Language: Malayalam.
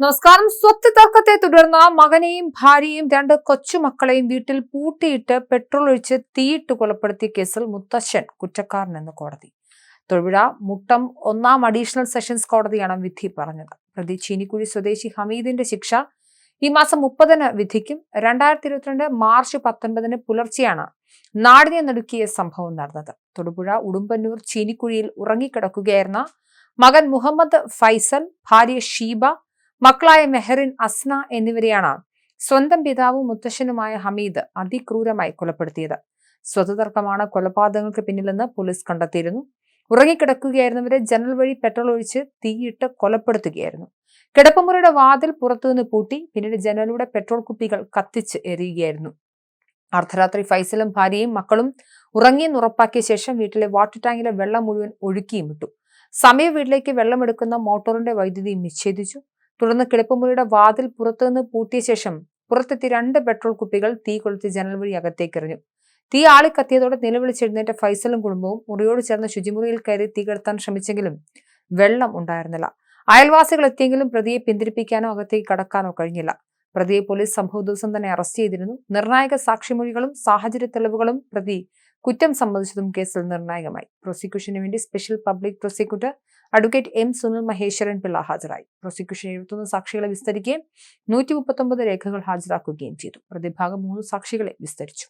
നമസ്കാരം. സ്വത്ത് തർക്കത്തെ തുടർന്ന് മകനെയും ഭാര്യയും രണ്ട് കൊച്ചുമക്കളെയും വീട്ടിൽ പൂട്ടിയിട്ട് പെട്രോൾ ഒഴിച്ച് തീയിട്ട് കൊലപ്പെടുത്തിയ കേസിൽ മുത്തശ്ശൻ കുറ്റക്കാരനെന്ന് കോടതി. തൊടുപുഴ മുട്ടം 1-ാം അഡീഷണൽ സെഷൻസ് കോടതിയാണ് വിധി പറഞ്ഞത്. പ്രതി ചീനിക്കുഴി സ്വദേശി ഹമീദിന്റെ ശിക്ഷ ഈ മാസം 30-ന് വിധിക്കും. 2022 മാർച്ച് 19-ന് പുലർച്ചെയാണ് നാടിനെ നടുക്കിയ സംഭവം നടന്നത്. തൊടുപുഴ ഉടുമ്പന്നൂർ ചീനിക്കുഴിയിൽ ഉറങ്ങിക്കിടക്കുകയായിരുന്ന മകൻ മുഹമ്മദ് ഫൈസൽ, ഭാര്യ ഷീബ, മക്കളായ മെഹറിൻ, അസ്ന എന്നിവരെയാണ് സ്വന്തം പിതാവും മുത്തശ്ശനുമായ ഹമീദ് അതിക്രൂരമായി കൊലപ്പെടുത്തിയത്. സ്വത്തുതർക്കമാണ് കൊലപാതകങ്ങൾക്ക് പിന്നിലെന്ന് പോലീസ് കണ്ടെത്തിയിരുന്നു. ഉറങ്ങിക്കിടക്കുകയായിരുന്നവരെ ജനൽ വഴി പെട്രോൾ ഒഴിച്ച് തീയിട്ട് കൊലപ്പെടുത്തുകയായിരുന്നു. കിടപ്പുമുറിയുടെ വാതിൽ പുറത്തുനിന്ന് പൂട്ടി, പിന്നീട് ജനലിലൂടെ പെട്രോൾ കുപ്പികൾ കത്തിച്ച് എറിയുകയായിരുന്നു. അർദ്ധരാത്രി ഫൈസലും ഭാര്യയും മക്കളും ഉറങ്ങിയെന്ന് ഉറപ്പാക്കിയ ശേഷം വീട്ടിലെ വാട്ടർ ടാങ്കിലെ വെള്ളം മുഴുവൻ ഒഴുക്കിയും വിട്ടു. സമീപ വീട്ടിലേക്ക് വെള്ളമെടുക്കുന്ന മോട്ടോറിന്റെ വൈദ്യുതിയും വിച്ഛേദിച്ചു. തുടർന്ന് കിടപ്പുമുറിയുടെ വാതിൽ പുറത്തുനിന്ന് പൂട്ടിയ ശേഷം പുറത്തെത്തി 2 പെട്രോൾ കുപ്പികൾ തീ കൊളുത്തി ജനൽ വഴി അകത്തേക്കെറിഞ്ഞു. തീ ആളിക്കത്തിയതോടെ നിലവിളിച്ചെഴുന്നേറ്റ ഫൈസലും കുടുംബവും മുറിയോട് ചേർന്ന ശുചിമുറിയിൽ കയറി തീ കെടുത്താൻ ശ്രമിച്ചെങ്കിലും വെള്ളം ഉണ്ടായിരുന്നില്ല. അയൽവാസികൾ എത്തിയെങ്കിലും പ്രതിയെ പിന്തിരിപ്പിക്കാനോ അകത്തേക്ക് കടക്കാനോ കഴിഞ്ഞില്ല. പ്രതിയെ പോലീസ് സംഭവ ദിവസം തന്നെ അറസ്റ്റ് ചെയ്തിരുന്നു. നിർണായക സാക്ഷിമൊഴികളും സാഹചര്യ തെളിവുകളും പ്രതി കുറ്റം സമ്മതിച്ചതും കേസിൽ നിർണായകമായി. പ്രോസിക്യൂഷന് വേണ്ടി special public prosecutor advocate M Sunil Maheshwaran Pillai ഹാജരായി. പ്രോസിക്യൂഷൻ 71 സാക്ഷികളെ വിസ്തരിക്കുകയും 139 രേഖകൾ ഹാജരാക്കുകയും ചെയ്തു. പ്രതിഭാഗം 3 സാക്ഷികളെ വിസ്തരിച്ചു.